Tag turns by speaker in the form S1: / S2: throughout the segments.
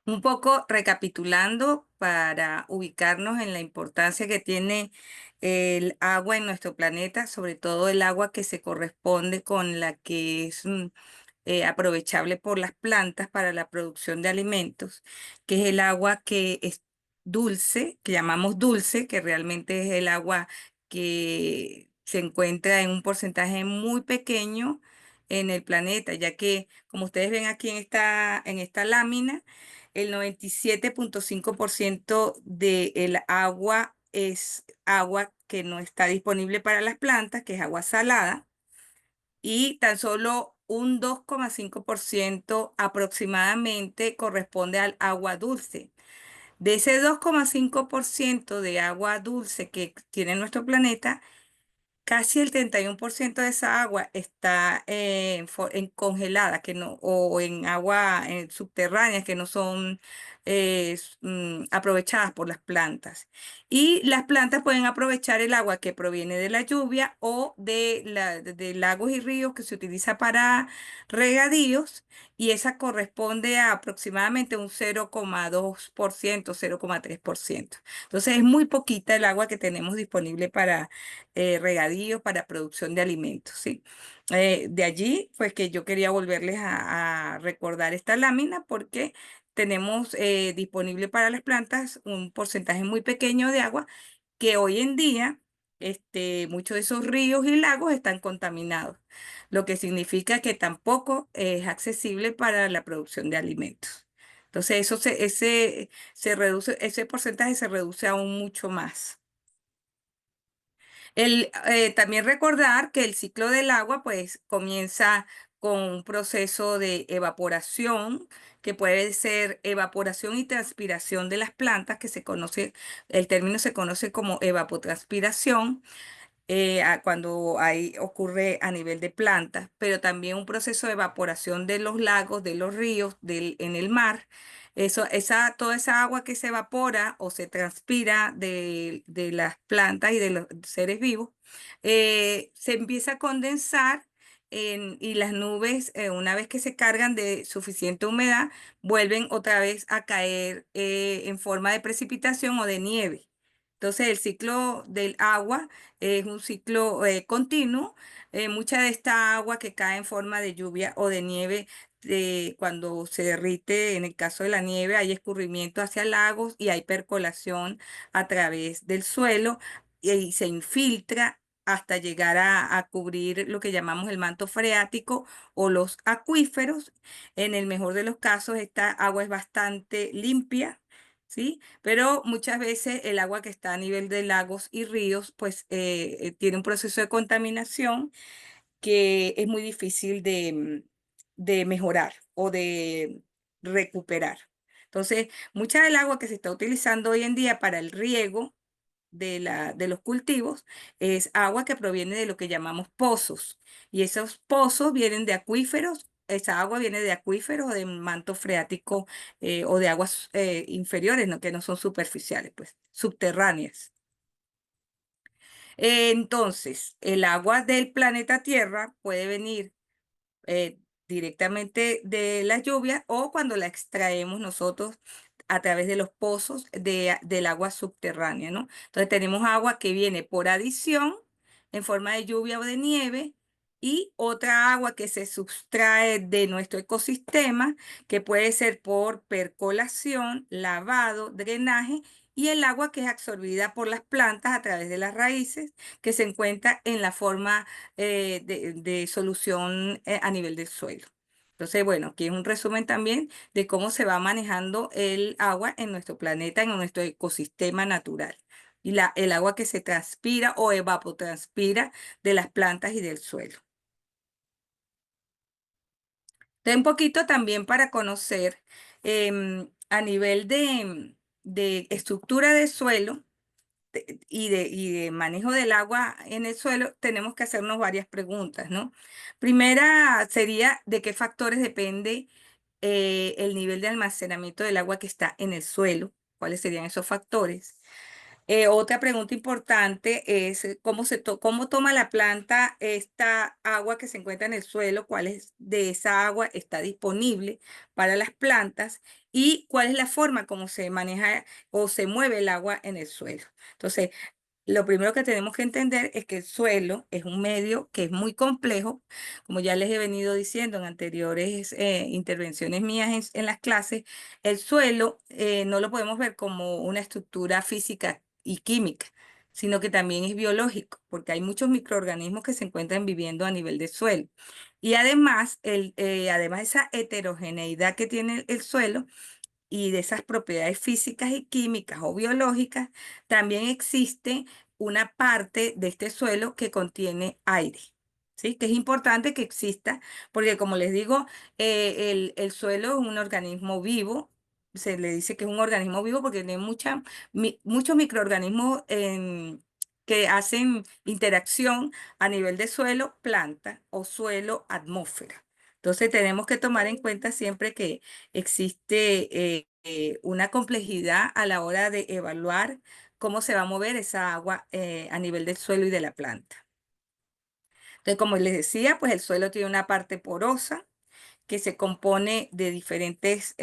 S1: Un poco recapitulando para ubicarnos en la importancia que tiene el agua en nuestro planeta, sobre todo el agua que se corresponde con la que es aprovechable por las plantas para la producción de alimentos, que es el agua que es dulce, que llamamos dulce, que realmente es el agua que se encuentra en un porcentaje muy pequeño en el planeta, ya que, como ustedes ven aquí en esta lámina, el 97,5% del agua es agua que no está disponible para las plantas, que es agua salada, y tan solo un 2,5% aproximadamente corresponde al agua dulce. De ese 2,5% de agua dulce que tiene nuestro planeta, casi el 31% de esa agua está congelada, que no, o en agua subterránea, que no son aprovechadas por las plantas. Y las plantas pueden aprovechar el agua que proviene de la lluvia o de lagos y ríos que se utiliza para regadíos, y esa corresponde a aproximadamente un 0,2%, 0,3%. Entonces es muy poquita el agua que tenemos disponible para regadíos, para producción de alimentos, ¿sí? De allí, pues que yo quería volverles a recordar esta lámina porque tenemos disponible para las plantas un porcentaje muy pequeño de agua que hoy en día, muchos de esos ríos y lagos están contaminados, lo que significa que tampoco es accesible para la producción de alimentos. Entonces, ese porcentaje se reduce aún mucho más. También recordar que el ciclo del agua pues comienza con un proceso de evaporación, que puede ser evaporación y transpiración de las plantas, el término se conoce como evapotranspiración, cuando ocurre a nivel de plantas, pero también un proceso de evaporación de los lagos, de los ríos, en el mar. Toda esa agua que se evapora o se transpira de las plantas y de los seres vivos, se empieza a condensar y las nubes, una vez que se cargan de suficiente humedad, vuelven otra vez a caer en forma de precipitación o de nieve. Entonces, el ciclo del agua es un ciclo continuo. Mucha de esta agua que cae en forma de lluvia o de nieve, cuando se derrite, en el caso de la nieve, hay escurrimiento hacia lagos y hay percolación a través del suelo y se infiltra hasta llegar a cubrir lo que llamamos el manto freático o los acuíferos. En el mejor de los casos, esta agua es bastante limpia, ¿sí? Pero muchas veces el agua que está a nivel de lagos y ríos, pues tiene un proceso de contaminación que es muy difícil de mejorar o de recuperar. Entonces, mucha del agua que se está utilizando hoy en día para el riego de los cultivos es agua que proviene de lo que llamamos pozos. Y esos pozos vienen de acuíferos. Esa agua viene de acuíferos o de manto freático, o de aguas inferiores, ¿no? Que no son superficiales, pues subterráneas. Entonces, el agua del planeta Tierra puede venir eh, directamente de las lluvias o cuando la extraemos nosotros a través de los pozos del agua subterránea, ¿no? Entonces tenemos agua que viene por adición en forma de lluvia o de nieve, y otra agua que se sustrae de nuestro ecosistema, que puede ser por percolación, lavado, drenaje, y el agua que es absorbida por las plantas a través de las raíces, que se encuentra en la forma de solución a nivel del suelo. Entonces, bueno, aquí es un resumen también de cómo se va manejando el agua en nuestro planeta, en nuestro ecosistema natural. Y el agua que se transpira o evapotranspira de las plantas y del suelo. Un poquito también para conocer a nivel de estructura de suelo y de manejo del agua en el suelo, tenemos que hacernos varias preguntas, ¿no? Primera sería de qué factores depende el nivel de almacenamiento del agua que está en el suelo, cuáles serían esos factores. Otra pregunta importante es cómo toma la planta esta agua que se encuentra en el suelo, cuál es de esa agua está disponible para las plantas y cuál es la forma como se maneja o se mueve el agua en el suelo. Entonces, lo primero que tenemos que entender es que el suelo es un medio que es muy complejo, como ya les he venido diciendo en anteriores intervenciones mías en las clases. El suelo no lo podemos ver como una estructura física y química, sino que también es biológico, porque hay muchos microorganismos que se encuentran viviendo a nivel del suelo. Y además, además esa heterogeneidad que tiene el suelo, y de esas propiedades físicas y químicas o biológicas, también existe una parte de este suelo que contiene aire. ¿Sí? Que es importante que exista, porque como les digo, el suelo es un organismo vivo. Se le dice que es un organismo vivo porque tiene muchos microorganismos que hacen interacción a nivel de suelo, planta o suelo, atmósfera. Entonces tenemos que tomar en cuenta siempre que existe una complejidad a la hora de evaluar cómo se va a mover esa agua a nivel del suelo y de la planta. Entonces, como les decía, pues el suelo tiene una parte porosa que se compone de diferentes,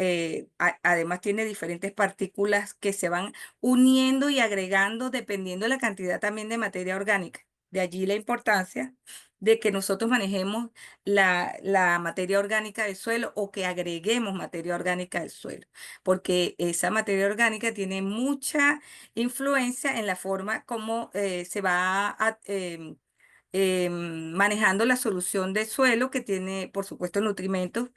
S1: además tiene diferentes partículas que se van uniendo y agregando dependiendo de la cantidad también de materia orgánica. De allí la importancia de que nosotros manejemos la materia orgánica del suelo o que agreguemos materia orgánica del suelo, porque esa materia orgánica tiene mucha influencia en la forma como se va manejando la solución de suelo que tiene, por supuesto, nutrimentos,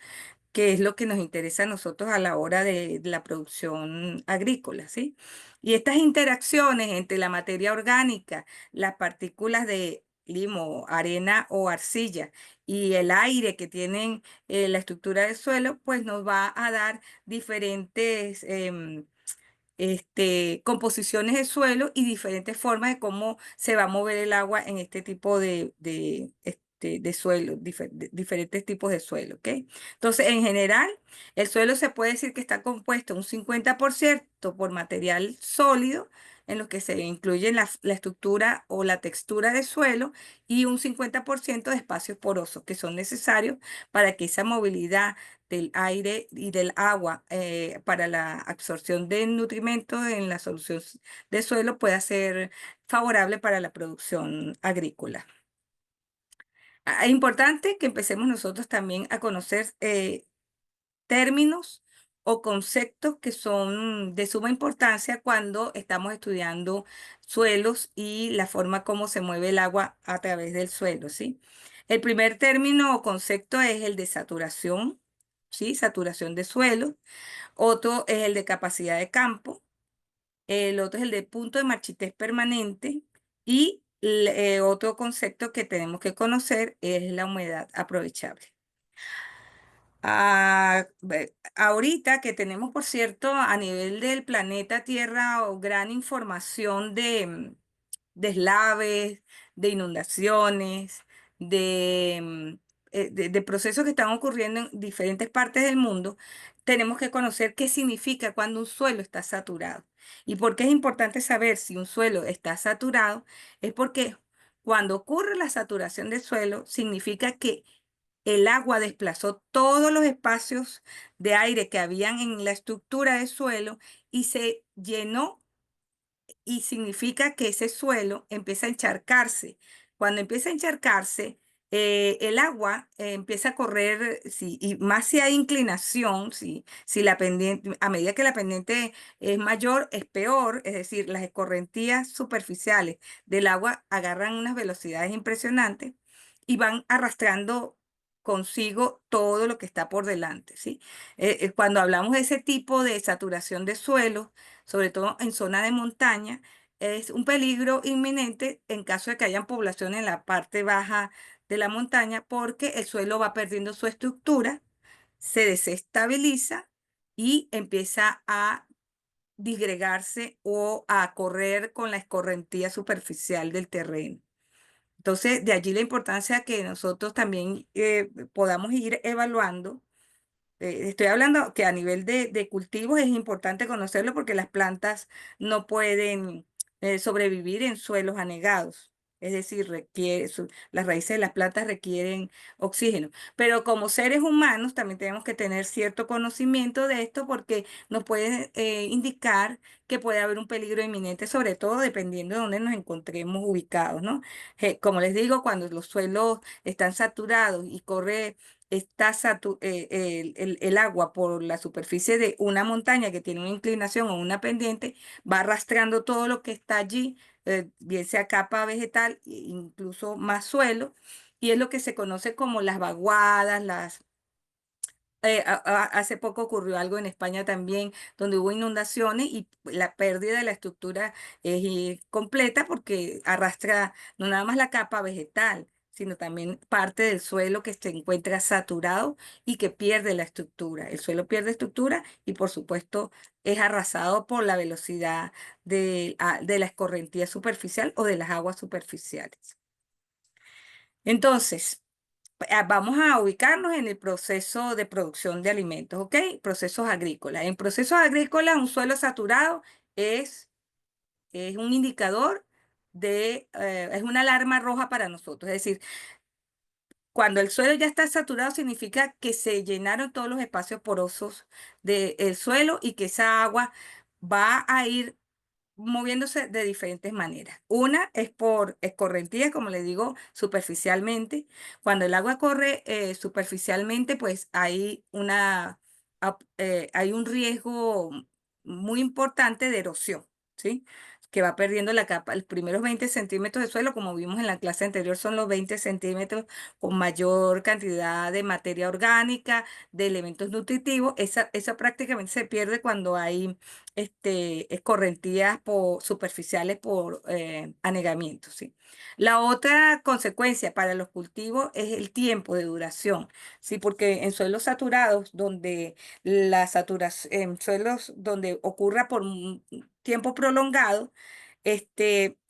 S1: que es lo que nos interesa a nosotros a la hora de la producción agrícola, ¿sí? Y estas interacciones entre la materia orgánica, las partículas de limo, arena o arcilla y el aire que tienen la estructura del suelo, pues nos va a dar diferentes composiciones de suelo y diferentes formas de cómo se va a mover el agua en este tipo de suelo, diferentes tipos de suelo, ¿ok? Entonces, en general, el suelo se puede decir que está compuesto un 50% por material sólido, en lo que se incluye la estructura o la textura del suelo, y un 50% de espacios porosos que son necesarios para que esa movilidad del aire y del agua para la absorción de nutrimentos en la solución de suelo pueda ser favorable para la producción agrícola. Es importante que empecemos nosotros también a conocer términos o conceptos que son de suma importancia cuando estamos estudiando suelos y la forma como se mueve el agua a través del suelo, ¿sí? El primer término o concepto es el de saturación, ¿sí? Saturación de suelo. Otro es el de capacidad de campo. El otro es el de punto de marchitez permanente. Y otro concepto que tenemos que conocer es la humedad aprovechable. Ahorita que tenemos, por cierto, a nivel del planeta Tierra, gran información de deslaves, de inundaciones, de procesos que están ocurriendo en diferentes partes del mundo, tenemos que conocer qué significa cuando un suelo está saturado. ¿Y por qué es importante saber si un suelo está saturado? Es porque cuando ocurre la saturación del suelo, significa que el agua desplazó todos los espacios de aire que habían en la estructura del suelo y se llenó, y significa que ese suelo empieza a encharcarse. Cuando empieza a encharcarse, el agua empieza a correr, sí, y más si hay inclinación, sí, si la pendiente, a medida que la pendiente es mayor, es peor, es decir, las escorrentías superficiales del agua agarran unas velocidades impresionantes y van arrastrando consigo todo lo que está por delante, ¿sí? Cuando hablamos de ese tipo de saturación de suelo, sobre todo en zona de montaña, es un peligro inminente en caso de que hayan población en la parte baja de la montaña, porque el suelo va perdiendo su estructura, se desestabiliza y empieza a disgregarse o a correr con la escorrentía superficial del terreno. Entonces, de allí la importancia que nosotros también podamos ir evaluando. Estoy hablando que a nivel de cultivos es importante conocerlo porque las plantas no pueden sobrevivir en suelos anegados. Es decir, las raíces de las plantas requieren oxígeno. Pero como seres humanos también tenemos que tener cierto conocimiento de esto porque nos puede indicar que puede haber un peligro inminente, sobre todo dependiendo de dónde nos encontremos ubicados, ¿no? Como les digo, cuando los suelos están saturados y corre el agua por la superficie de una montaña que tiene una inclinación o una pendiente, va arrastrando todo lo que está allí, bien sea capa vegetal, e incluso más suelo, y es lo que se conoce como las vaguadas, hace poco ocurrió algo en España también, donde hubo inundaciones y la pérdida de la estructura es completa porque arrastra no nada más la capa vegetal, sino también parte del suelo que se encuentra saturado y que pierde la estructura. El suelo pierde estructura y por supuesto es arrasado por la velocidad de la escorrentía superficial o de las aguas superficiales. Entonces, vamos a ubicarnos en el proceso de producción de alimentos, ¿ok? Procesos agrícolas. En procesos agrícolas, un suelo saturado es, es un indicador es una alarma roja para nosotros. Es decir, cuando el suelo ya está saturado, significa que se llenaron todos los espacios porosos del suelo y que esa agua va a ir moviéndose de diferentes maneras. Una es por escorrentía, como le digo, superficialmente. Cuando el agua corre superficialmente, pues hay un riesgo muy importante de erosión, ¿sí? Que va perdiendo la capa. Los primeros 20 centímetros de suelo, como vimos en la clase anterior, son los 20 centímetros con mayor cantidad de materia orgánica, de elementos nutritivos. Esa prácticamente se pierde cuando hay escorrentías superficiales por anegamiento, ¿sí? La otra consecuencia para los cultivos es el tiempo de duración, ¿sí? Porque en suelos saturados, donde la saturación, en suelos donde ocurra por un tiempo prolongado,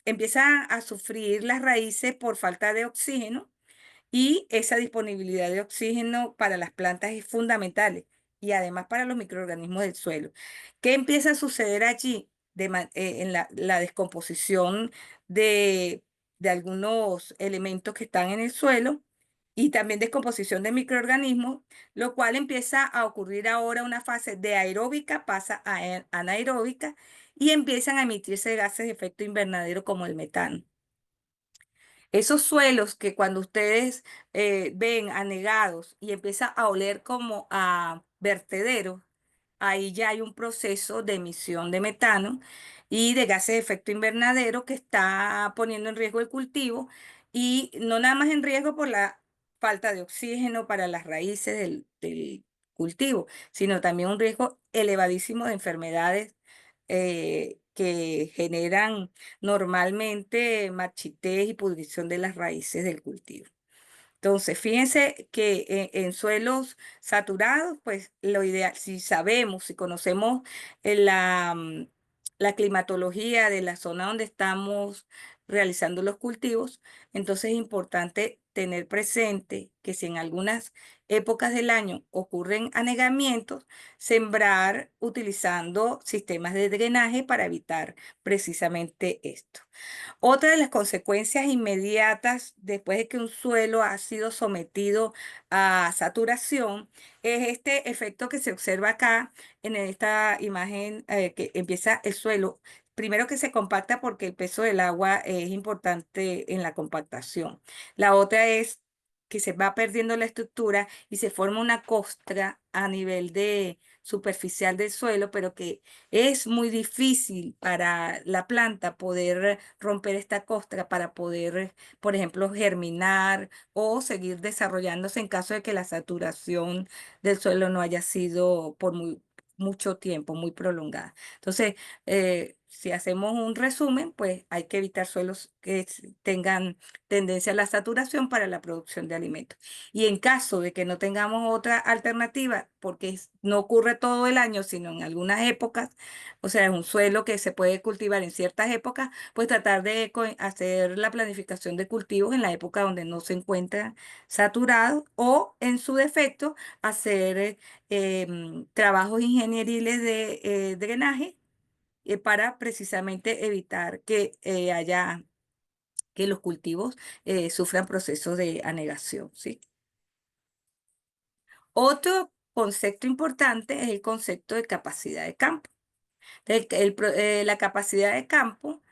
S1: empiezan a sufrir las raíces por falta de oxígeno y esa disponibilidad de oxígeno para las plantas es fundamental y además para los microorganismos del suelo. ¿Qué empieza a suceder allí en la descomposición de, de algunos elementos que están en el suelo y también descomposición de microorganismos, lo cual empieza a ocurrir ahora una fase de aeróbica, pasa a anaeróbica y empiezan a emitirse gases de efecto invernadero como el metano? Esos suelos que cuando ustedes ven anegados y empieza a oler como a vertedero, ahí ya hay un proceso de emisión de metano y de gases de efecto invernadero que está poniendo en riesgo el cultivo y no nada más en riesgo por la falta de oxígeno para las raíces del cultivo, sino también un riesgo elevadísimo de enfermedades que generan normalmente marchitez y pudrición de las raíces del cultivo. Entonces, fíjense que en suelos saturados, pues lo ideal, si sabemos, si conocemos la climatología de la zona donde estamos realizando los cultivos, entonces es importante tener presente que si en algunas épocas del año ocurren anegamientos, sembrar utilizando sistemas de drenaje para evitar precisamente esto. Otra de las consecuencias inmediatas después de que un suelo ha sido sometido a saturación es este efecto que se observa acá en esta imagen que empieza el suelo. Primero que se compacta porque el peso del agua es importante en la compactación. La otra es que se va perdiendo la estructura y se forma una costra a nivel de superficial del suelo, pero que es muy difícil para la planta poder romper esta costra para poder, por ejemplo, germinar o seguir desarrollándose en caso de que la saturación del suelo no haya sido por mucho tiempo, muy prolongada. Entonces, si hacemos un resumen, pues hay que evitar suelos que tengan tendencia a la saturación para la producción de alimentos. Y en caso de que no tengamos otra alternativa, porque no ocurre todo el año, sino en algunas épocas, o sea, es un suelo que se puede cultivar en ciertas épocas, pues tratar de hacer la planificación de cultivos en la época donde no se encuentran saturados o, en su defecto, hacer trabajos ingenieriles de drenaje para precisamente evitar que los cultivos sufran procesos de anegación, ¿sí? Otro concepto importante es el concepto de capacidad de campo. La capacidad de campo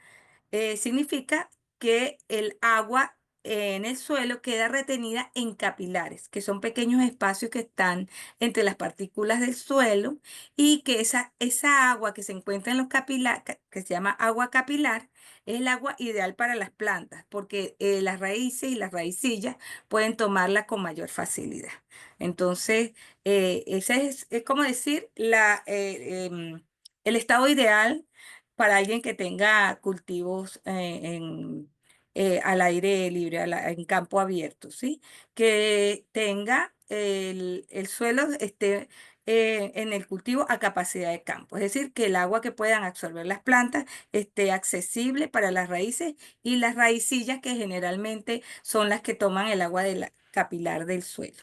S1: significa que el agua en el suelo queda retenida en capilares, que son pequeños espacios que están entre las partículas del suelo y que esa agua que se encuentra en los capilares, que se llama agua capilar, es el agua ideal para las plantas, porque las raíces y las raicillas pueden tomarla con mayor facilidad. Entonces, ese es como decir el estado ideal para alguien que tenga cultivos al aire libre, en campo abierto, ¿sí? Que tenga el suelo esté en el cultivo a capacidad de campo, es decir, que el agua que puedan absorber las plantas esté accesible para las raíces y las raicillas que generalmente son las que toman el agua capilar del suelo.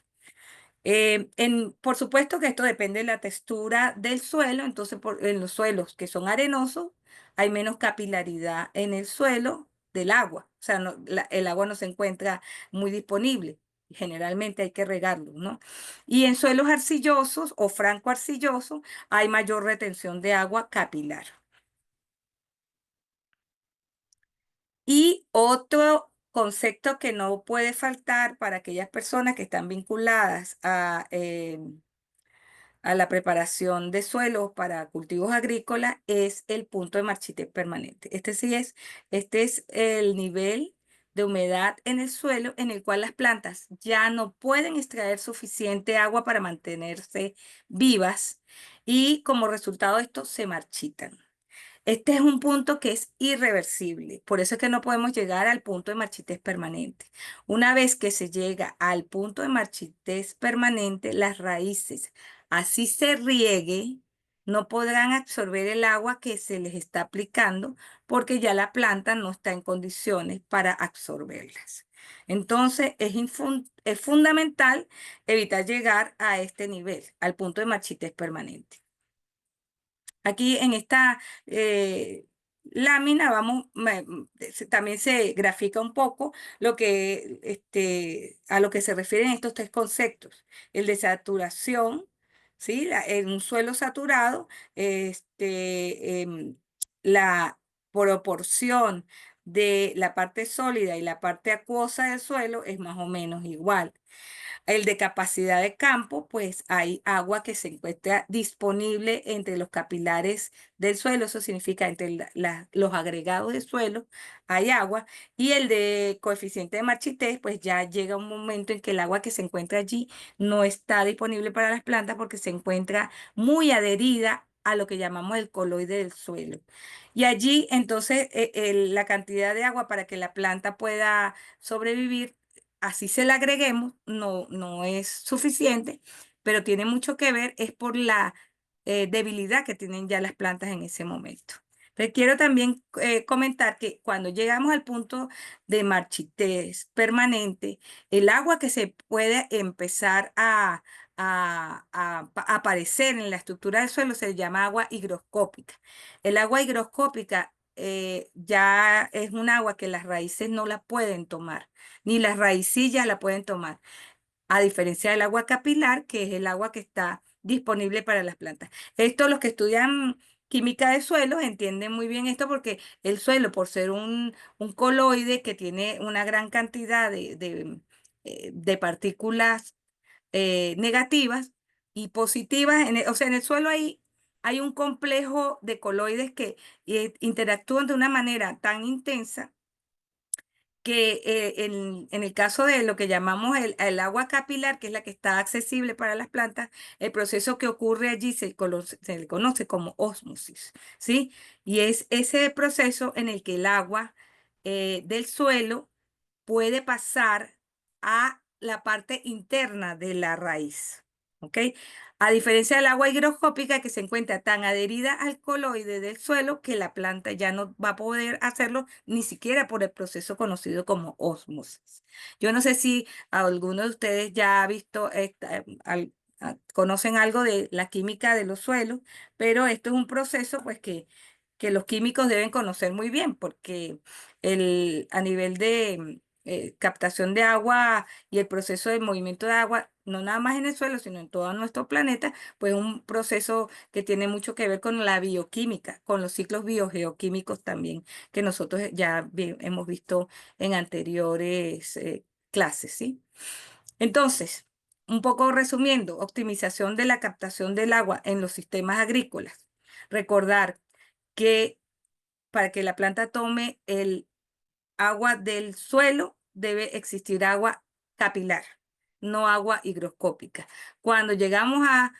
S1: Por supuesto que esto depende de la textura del suelo, entonces en los suelos que son arenosos hay menos capilaridad en el suelo del agua, o sea, el agua no se encuentra muy disponible, generalmente hay que regarlo, ¿no? Y en suelos arcillosos o franco arcillosos hay mayor retención de agua capilar. Y otro concepto que no puede faltar para aquellas personas que están vinculadas a la preparación de suelos para cultivos agrícolas es el punto de marchitez permanente. Este es el nivel de humedad en el suelo en el cual las plantas ya no pueden extraer suficiente agua para mantenerse vivas y como resultado de esto se marchitan. Este es un punto que es irreversible, por eso es que no podemos llegar al punto de marchitez permanente. Una vez que se llega al punto de marchitez permanente, las raíces, así se riegue, no podrán absorber el agua que se les está aplicando porque ya la planta no está en condiciones para absorberlas. Entonces, es fundamental evitar llegar a este nivel, al punto de marchitez permanente. Aquí en esta lámina también se grafica un poco a lo que se refieren estos tres conceptos. El de saturación, ¿sí? En un suelo saturado, la proporción de la parte sólida y la parte acuosa del suelo es más o menos igual. El de capacidad de campo, pues hay agua que se encuentra disponible entre los capilares del suelo, eso significa entre los agregados de suelo hay agua, y el de coeficiente de marchitez, pues ya llega un momento en que el agua que se encuentra allí no está disponible para las plantas porque se encuentra muy adherida a lo que llamamos el coloide del suelo. Y allí entonces la cantidad de agua para que la planta pueda sobrevivir así se la agreguemos, no es suficiente, pero tiene mucho que ver, es por la debilidad que tienen ya las plantas en ese momento. Pero quiero también comentar que cuando llegamos al punto de marchitez permanente, el agua que se puede empezar a aparecer en la estructura del suelo se llama agua higroscópica. El agua higroscópica ya es un agua que las raíces no la pueden tomar ni las raicillas la pueden tomar, a diferencia del agua capilar, que es el agua que está disponible para las plantas. Esto los que estudian química de suelos entienden muy bien esto porque el suelo, por ser un coloide que tiene una gran cantidad de partículas negativas y positivas, o sea, en el suelo hay un complejo de coloides que interactúan de una manera tan intensa que en el caso de lo que llamamos el agua capilar, que es la que está accesible para las plantas, el proceso que ocurre allí se le conoce como ósmosis, ¿sí? Y es ese proceso en el que el agua del suelo puede pasar a la parte interna de la raíz, ¿ok? A diferencia del agua higroscópica que se encuentra tan adherida al coloide del suelo que la planta ya no va a poder hacerlo ni siquiera por el proceso conocido como ósmosis. Yo no sé si alguno de ustedes ya ha visto, conocen algo de la química de los suelos, pero esto es un proceso pues que que los químicos deben conocer muy bien, porque a nivel de captación de agua y el proceso de movimiento de agua, no nada más en el suelo, sino en todo nuestro planeta, pues es un proceso que tiene mucho que ver con la bioquímica, con los ciclos biogeoquímicos también, que nosotros ya hemos visto en anteriores clases, ¿sí? Entonces, un poco resumiendo, optimización de la captación del agua en los sistemas agrícolas. Recordar que para que la planta tome el agua del suelo, debe existir agua capilar, no agua higroscópica. Cuando llegamos a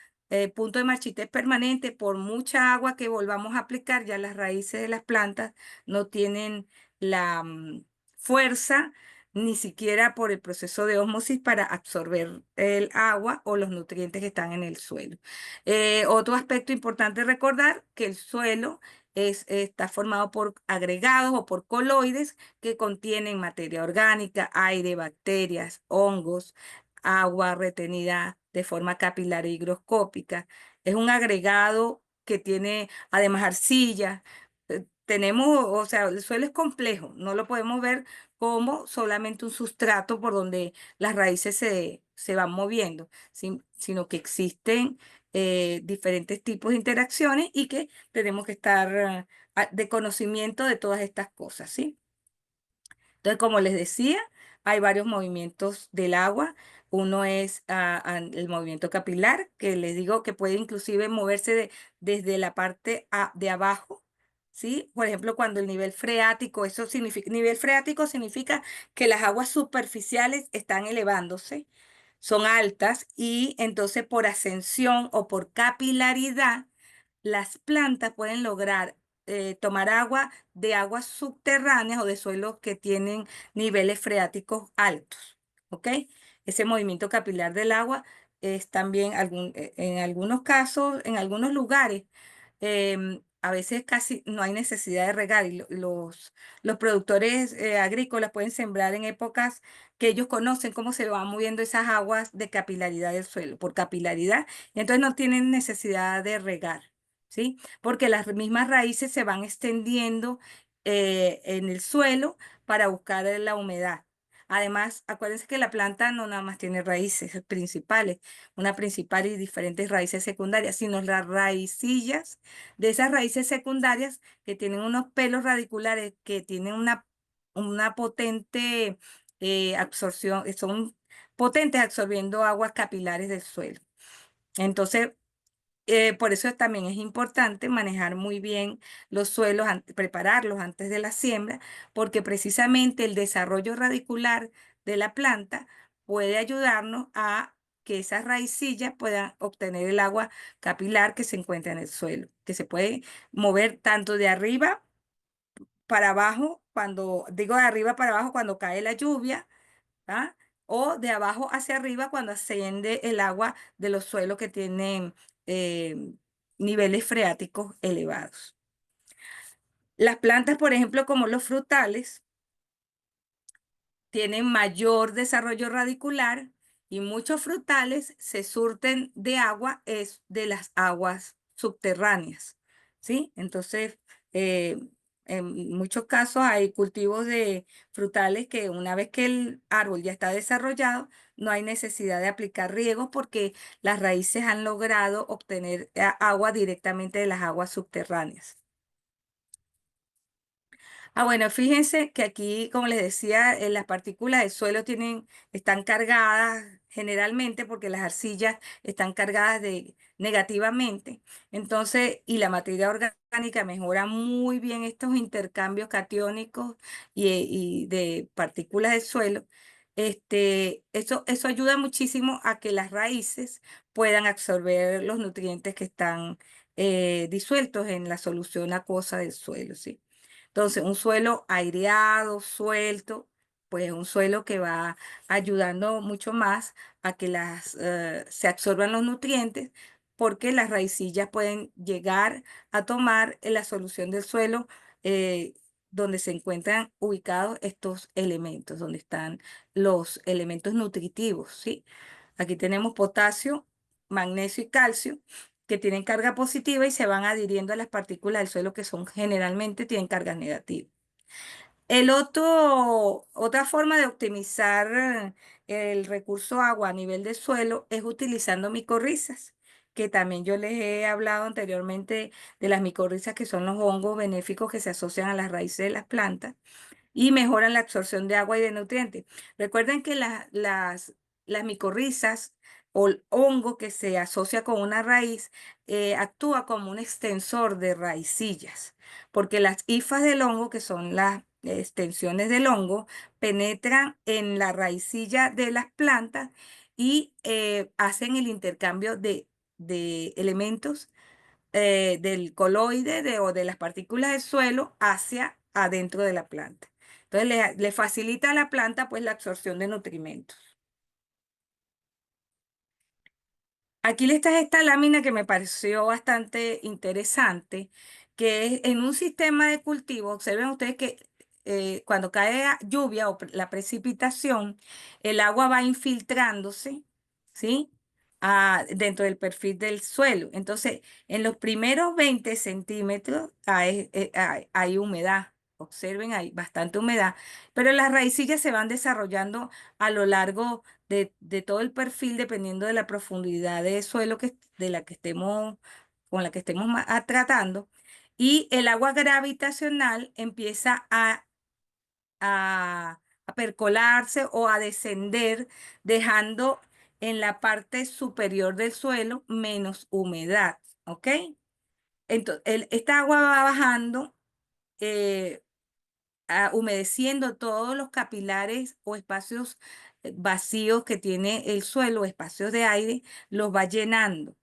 S1: punto de marchitez permanente, por mucha agua que volvamos a aplicar, ya las raíces de las plantas no tienen la fuerza, ni siquiera por el proceso de ósmosis para absorber el agua o los nutrientes que están en el suelo. Otro aspecto importante recordar que el suelo está formado por agregados o por coloides que contienen materia orgánica, aire, bacterias, hongos, agua retenida de forma capilar e higroscópica. Es un agregado que tiene además arcilla. Tenemos, o sea, el suelo es complejo, no lo podemos ver como solamente un sustrato por donde las raíces se van moviendo, sino que existen diferentes tipos de interacciones y que tenemos que estar de conocimiento de todas estas cosas, ¿sí? Entonces, como les decía, hay varios movimientos del agua. Uno es el movimiento capilar, que les digo que puede inclusive moverse desde la parte de abajo, ¿sí? Por ejemplo, cuando el nivel freático, eso significa, nivel freático significa que las aguas superficiales están elevándose, son altas, y entonces por ascensión o por capilaridad, las plantas pueden lograr tomar agua de aguas subterráneas o de suelos que tienen niveles freáticos altos, ¿ok? Ese movimiento capilar del agua es también en algunos casos, en algunos lugares, a veces casi no hay necesidad de regar y los productores agrícolas pueden sembrar en épocas que ellos conocen cómo se van moviendo esas aguas de capilaridad del suelo, por capilaridad, y entonces no tienen necesidad de regar, ¿sí? Porque las mismas raíces se van extendiendo en el suelo para buscar la humedad. Además, acuérdense que la planta no nada más tiene raíces principales, una principal y diferentes raíces secundarias, sino las raicillas de esas raíces secundarias que tienen unos pelos radiculares que tienen una potente absorción, son potentes absorbiendo aguas capilares del suelo. Entonces, por eso también es importante manejar muy bien los suelos, prepararlos antes de la siembra, porque precisamente el desarrollo radicular de la planta puede ayudarnos a que esas raicillas puedan obtener el agua capilar que se encuentra en el suelo, que se puede mover tanto de arriba para abajo, cuando digo de arriba para abajo, cuando cae la lluvia, ¿ah? O de abajo hacia arriba cuando asciende el agua de los suelos que tienen eh, niveles freáticos elevados. Las plantas, por ejemplo, como los frutales, tienen mayor desarrollo radicular y muchos frutales se surten de agua, es de las aguas subterráneas, ¿sí? Entonces, eh, en muchos casos hay cultivos de frutales que una vez que el árbol ya está desarrollado, no hay necesidad de aplicar riego porque las raíces han logrado obtener agua directamente de las aguas subterráneas. Bueno, fíjense que aquí, como les decía, las partículas del suelo están cargadas generalmente porque las arcillas están cargadas negativamente. Entonces, y la materia orgánica mejora muy bien estos intercambios catiónicos y de partículas del suelo. Eso ayuda muchísimo a que las raíces puedan absorber los nutrientes que están disueltos en la solución acuosa del suelo, ¿sí? Entonces, un suelo aireado, suelto, pues es un suelo que va ayudando mucho más a que se absorban los nutrientes, porque las raicillas pueden llegar a tomar la solución del suelo eh, donde se encuentran ubicados estos elementos, donde están los elementos nutritivos, ¿sí? Aquí tenemos potasio, magnesio y calcio. que tienen carga positiva y se van adhiriendo a las partículas del suelo que son generalmente tienen cargas negativas. Otra forma de optimizar el recurso agua a nivel de suelo es utilizando micorrizas, que también yo les he hablado anteriormente de las micorrizas, que son los hongos benéficos que se asocian a las raíces de las plantas y mejoran la absorción de agua y de nutrientes. Recuerden que las micorrizas o el hongo que se asocia con una raíz actúa como un extensor de raicillas, porque las hifas del hongo, que son las extensiones del hongo, penetran en la raicilla de las plantas y hacen el intercambio de elementos del coloide o de las partículas del suelo hacia adentro de la planta. Entonces le facilita a la planta pues la absorción de nutrimentos. Aquí le está esta lámina que me pareció bastante interesante, que es en un sistema de cultivo. Observen ustedes que cuando cae lluvia o la precipitación, el agua va infiltrándose, ¿sí? Dentro del perfil del suelo. Entonces, en los primeros 20 centímetros hay humedad. Observen, hay bastante humedad, pero las raicillas se van desarrollando a lo largo de todo el perfil, dependiendo de la profundidad de suelo de la que estemos, con la que estemos tratando, y el agua gravitacional empieza a percolarse o a descender, dejando en la parte superior del suelo menos humedad, ¿ok? Entonces, esta agua va bajando. eh, Humedeciendo todos los capilares o espacios vacíos que tiene el suelo, espacios de aire, los va llenando.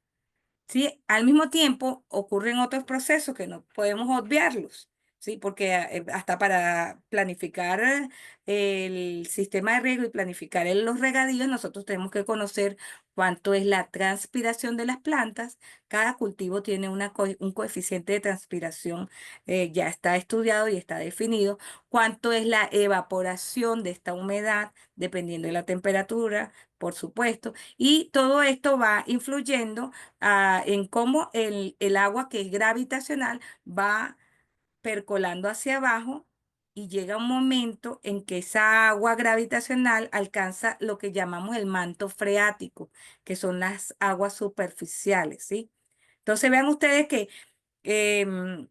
S1: ¿Sí? Al mismo tiempo ocurren otros procesos que no podemos obviarlos, ¿sí? Porque hasta para planificar el sistema de riego y planificar los regadíos, nosotros tenemos que conocer cuánto es la transpiración de las plantas. Cada cultivo tiene un coeficiente de transpiración, ya está estudiado y está definido. Cuánto es la evaporación de esta humedad, dependiendo de la temperatura, por supuesto. Y todo esto va influyendo en cómo el agua que es gravitacional va percolando hacia abajo y llega un momento en que esa agua gravitacional alcanza lo que llamamos el manto freático, que son las aguas superficiales, ¿sí? Entonces vean ustedes que em,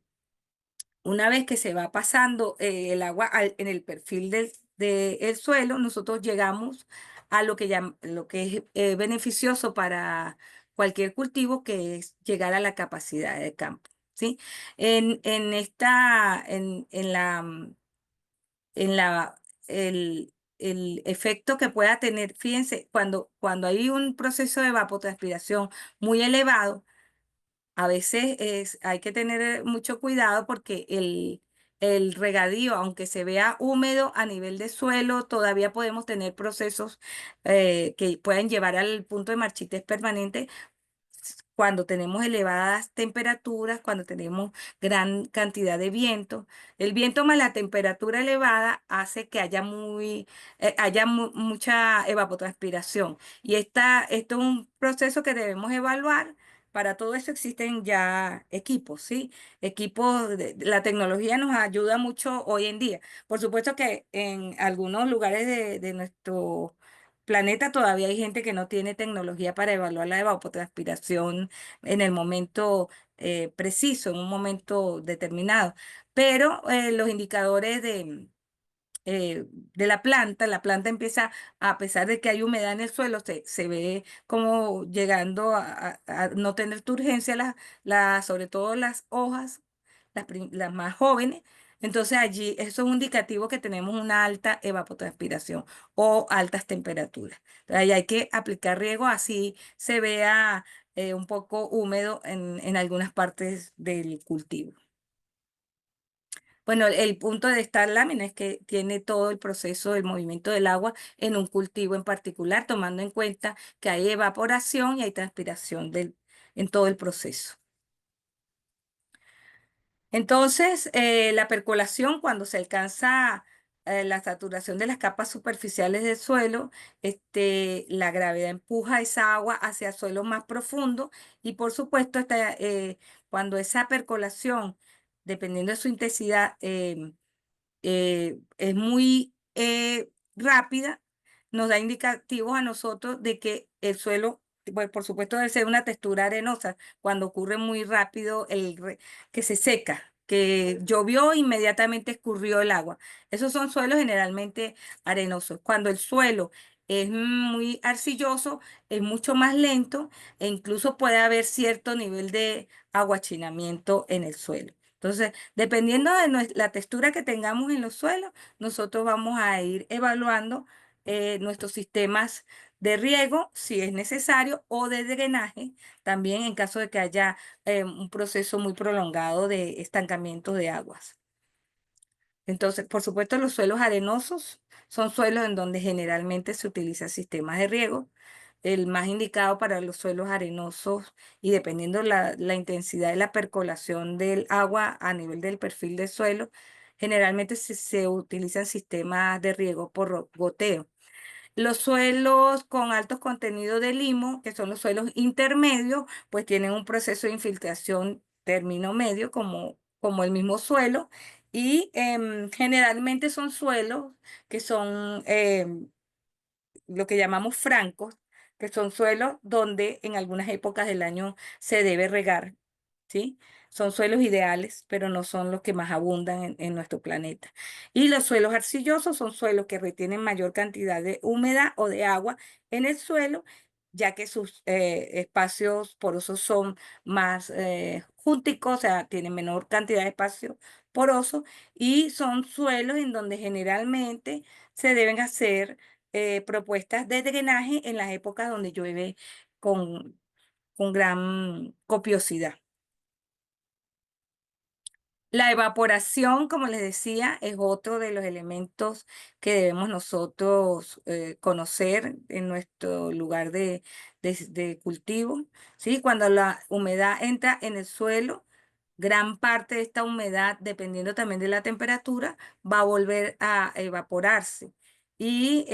S1: una vez que se va pasando el agua en el perfil del suelo, nosotros llegamos a lo que es beneficioso para cualquier cultivo, que es llegar a la capacidad de campo, ¿sí? En esta, en la, el efecto que pueda tener, fíjense, cuando hay un proceso de evapotranspiración muy elevado, a veces hay que tener mucho cuidado porque el regadío, aunque se vea húmedo a nivel de suelo, todavía podemos tener procesos que pueden llevar al punto de marchitez permanente cuando tenemos elevadas temperaturas, cuando tenemos gran cantidad de viento. El viento más la temperatura elevada hace que haya mucha evapotranspiración. Y esto es un proceso que debemos evaluar. Para todo eso existen ya equipos, ¿sí? Equipos, la tecnología nos ayuda mucho hoy en día. Por supuesto que en algunos lugares de nuestro planeta todavía hay gente que no tiene tecnología para evaluar la evapotranspiración en el momento preciso, en un momento determinado. Pero los indicadores de la planta empieza, a pesar de que hay humedad en el suelo, se ve como llegando a no tener turgencia, sobre todo las hojas, las más jóvenes. Entonces allí eso es un indicativo que tenemos una alta evapotranspiración o altas temperaturas. Entonces, ahí hay que aplicar riego así se vea un poco húmedo en algunas partes del cultivo. Bueno, el punto de esta lámina es que tiene todo el proceso del movimiento del agua en un cultivo en particular, tomando en cuenta que hay evaporación y hay transpiración en todo el proceso. Entonces, la percolación, cuando se alcanza la saturación de las capas superficiales del suelo, la gravedad empuja esa agua hacia suelos más profundos y por supuesto cuando esa percolación, dependiendo de su intensidad, es muy rápida, nos da indicativos a nosotros de que el suelo, pues, por supuesto, debe ser una textura arenosa cuando ocurre muy rápido que se seca, que llovió inmediatamente escurrió el agua. Esos son suelos generalmente arenosos. Cuando el suelo es muy arcilloso, es mucho más lento e incluso puede haber cierto nivel de aguachinamiento en el suelo. Entonces, dependiendo de la textura que tengamos en los suelos, nosotros vamos a ir evaluando nuestros sistemas de riego, si es necesario, o de drenaje, también en caso de que haya un proceso muy prolongado de estancamiento de aguas. Entonces, por supuesto, los suelos arenosos son suelos en donde generalmente se utilizan sistemas de riego. El más indicado para los suelos arenosos y dependiendo la intensidad de la percolación del agua a nivel del perfil del suelo, generalmente se utilizan sistemas de riego por goteo. Los suelos con altos contenidos de limo, que son los suelos intermedios, pues tienen un proceso de infiltración término medio, como el mismo suelo, y generalmente son suelos que son lo que llamamos francos, que son suelos donde en algunas épocas del año se debe regar, ¿sí? Son suelos ideales, pero no son los que más abundan en nuestro planeta. Y los suelos arcillosos son suelos que retienen mayor cantidad de humedad o de agua en el suelo, ya que sus espacios porosos son más júnticos, o sea, tienen menor cantidad de espacio poroso, y son suelos en donde generalmente se deben hacer propuestas de drenaje en las épocas donde llueve con, con gran copiosidad. La evaporación, como les decía, es otro de los elementos que debemos nosotros conocer en nuestro lugar de cultivo, ¿sí? Cuando la humedad entra en el suelo, gran parte de esta humedad, dependiendo también de la temperatura, va a volver a evaporarse. Y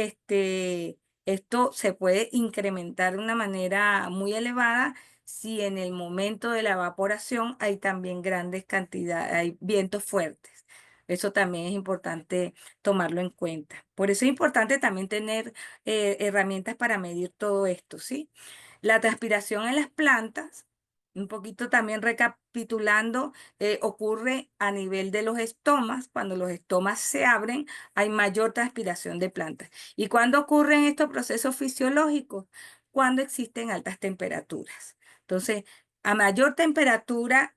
S1: esto se puede incrementar de una manera muy elevada si en el momento de la evaporación hay también grandes cantidades, hay vientos fuertes. Eso también es importante tomarlo en cuenta. Por eso es importante también tener herramientas para medir todo esto, ¿sí? La transpiración en las plantas, un poquito también recapitulando, ocurre a nivel de los estomas. Cuando los estomas se abren, hay mayor transpiración de plantas. ¿Y cuándo ocurren estos procesos fisiológicos? Cuando existen altas temperaturas. Entonces, a mayor temperatura,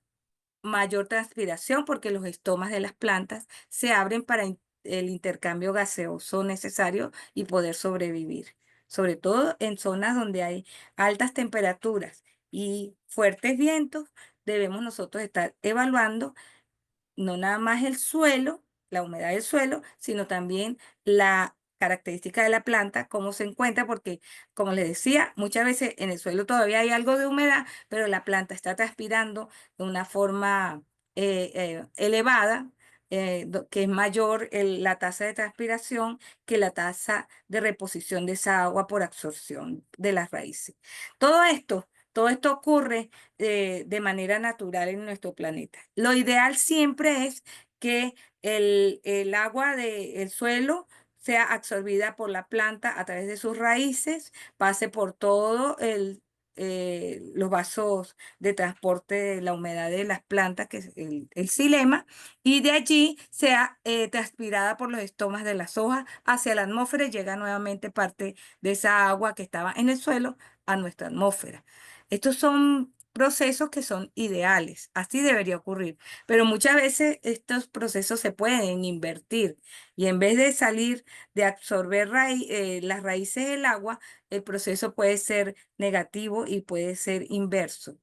S1: mayor transpiración, porque los estomas de las plantas se abren para el intercambio gaseoso necesario y poder sobrevivir. Sobre todo en zonas donde hay altas temperaturas y fuertes vientos, debemos nosotros estar evaluando no nada más el suelo, la humedad del suelo, sino también la característica de la planta, cómo se encuentra, porque como les decía, muchas veces en el suelo todavía hay algo de humedad, pero la planta está transpirando de una forma elevada, que es mayor la tasa de transpiración que la tasa de reposición de esa agua por absorción de las raíces. Todo esto ocurre de manera natural en nuestro planeta. Lo ideal siempre es que el agua del suelo sea absorbida por la planta a través de sus raíces, pase por todo los vasos de transporte de la humedad de las plantas, que es el xilema, y de allí sea transpirada por los estomas de las hojas hacia la atmósfera y llega nuevamente parte de esa agua que estaba en el suelo a nuestra atmósfera. Estos son procesos que son ideales, así debería ocurrir, pero muchas veces estos procesos se pueden invertir y en vez de salir de absorber las raíces del agua, el proceso puede ser negativo y puede ser inverso.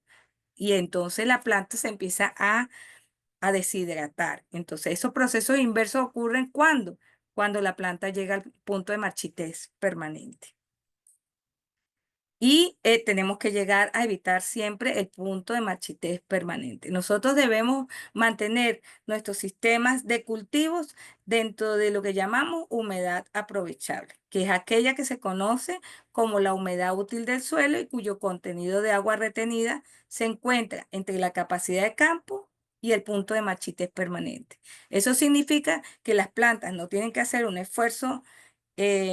S1: Y entonces la planta se empieza a deshidratar. Entonces esos procesos inversos ocurren cuando la planta llega al punto de marchitez permanente. Y tenemos que llegar a evitar siempre el punto de marchitez permanente. Nosotros debemos mantener nuestros sistemas de cultivos dentro de lo que llamamos humedad aprovechable, que es aquella que se conoce como la humedad útil del suelo y cuyo contenido de agua retenida se encuentra entre la capacidad de campo y el punto de marchitez permanente. Eso significa que las plantas no tienen que hacer un esfuerzo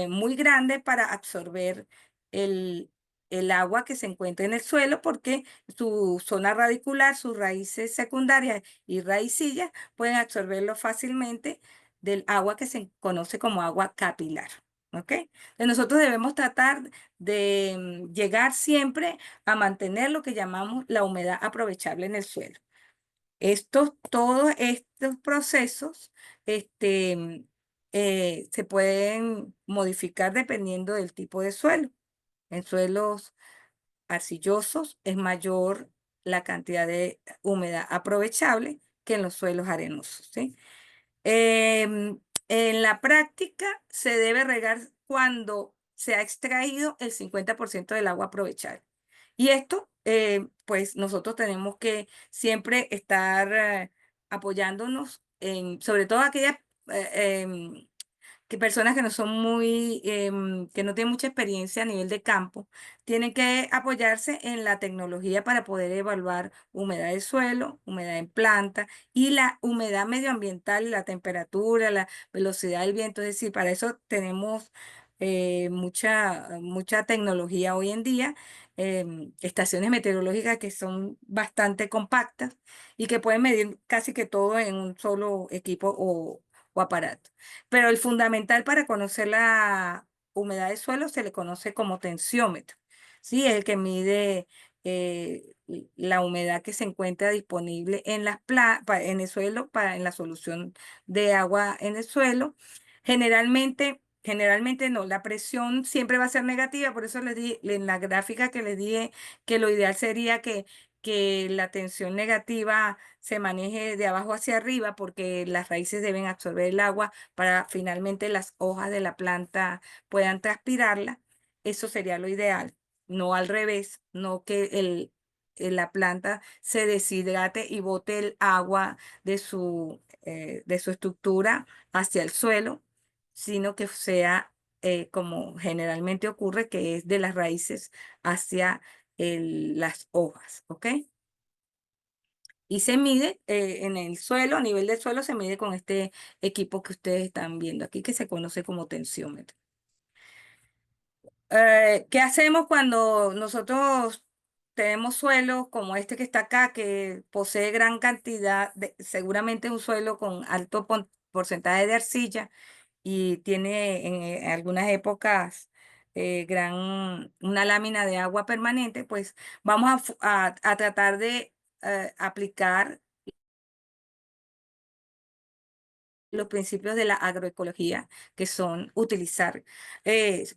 S1: muy grande para absorber el, el agua que se encuentra en el suelo porque su zona radicular, sus raíces secundarias y raicillas pueden absorberlo fácilmente del agua que se conoce como agua capilar. ¿Ok? Entonces nosotros debemos tratar de llegar siempre a mantener lo que llamamos la humedad aprovechable en el suelo. Todos estos procesos se pueden modificar dependiendo del tipo de suelo. En suelos arcillosos es mayor la cantidad de humedad aprovechable que en los suelos arenosos, ¿sí? En la práctica se debe regar cuando se ha extraído el 50% del agua aprovechable. Y esto, pues nosotros tenemos que siempre estar apoyándonos en, sobre todo aquellas que personas que no son muy, que no tienen mucha experiencia a nivel de campo, tienen que apoyarse en la tecnología para poder evaluar humedad del suelo, humedad en planta y la humedad medioambiental, la temperatura, la velocidad del viento. Es decir, para eso tenemos mucha tecnología hoy en día, estaciones meteorológicas que son bastante compactas y que pueden medir casi que todo en un solo equipo o aparato. Pero el fundamental para conocer la humedad del suelo se le conoce como tensiómetro. Sí, es el que mide la humedad que se encuentra disponible en en el suelo, en la solución de agua en el suelo. Generalmente no, la presión siempre va a ser negativa, por eso les di en la gráfica que les dije que lo ideal sería que la tensión negativa se maneje de abajo hacia arriba porque las raíces deben absorber el agua para finalmente las hojas de la planta puedan transpirarla. Eso sería lo ideal, no al revés, no que la planta se deshidrate y bote el agua de su estructura hacia el suelo, sino que sea como generalmente ocurre, que es de las raíces hacia las hojas, ¿ok? Y se mide en el suelo, a nivel del suelo, se mide con este equipo que ustedes están viendo aquí, que se conoce como tensiómetro. ¿Qué hacemos cuando nosotros tenemos suelos como este que está acá, que posee gran cantidad seguramente un suelo con alto porcentaje de arcilla y tiene en algunas épocas una lámina de agua permanente? Pues vamos a tratar de aplicar los principios de la agroecología, que son utilizar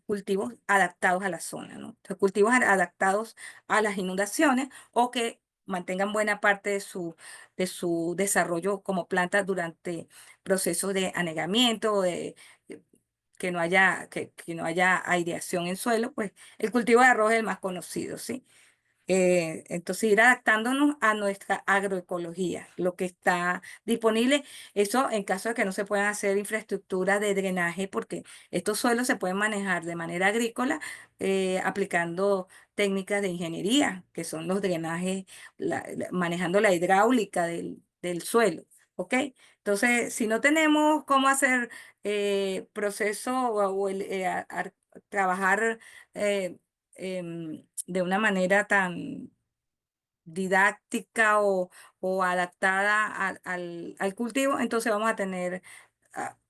S1: cultivos adaptados a la zona, ¿no? Entonces, cultivos adaptados a las inundaciones o que mantengan buena parte de su desarrollo como planta durante procesos de anegamiento o eh, que no haya aireación en suelo. Pues el cultivo de arroz es el más conocido, ¿sí? Entonces, ir adaptándonos a nuestra agroecología, lo que está disponible, eso en caso de que no se puedan hacer infraestructura de drenaje, porque estos suelos se pueden manejar de manera agrícola aplicando técnicas de ingeniería, que son los drenajes, manejando la hidráulica del suelo. ¿Ok? Entonces, si no tenemos cómo hacer proceso trabajar eh, de una manera tan didáctica o adaptada al cultivo, entonces vamos a tener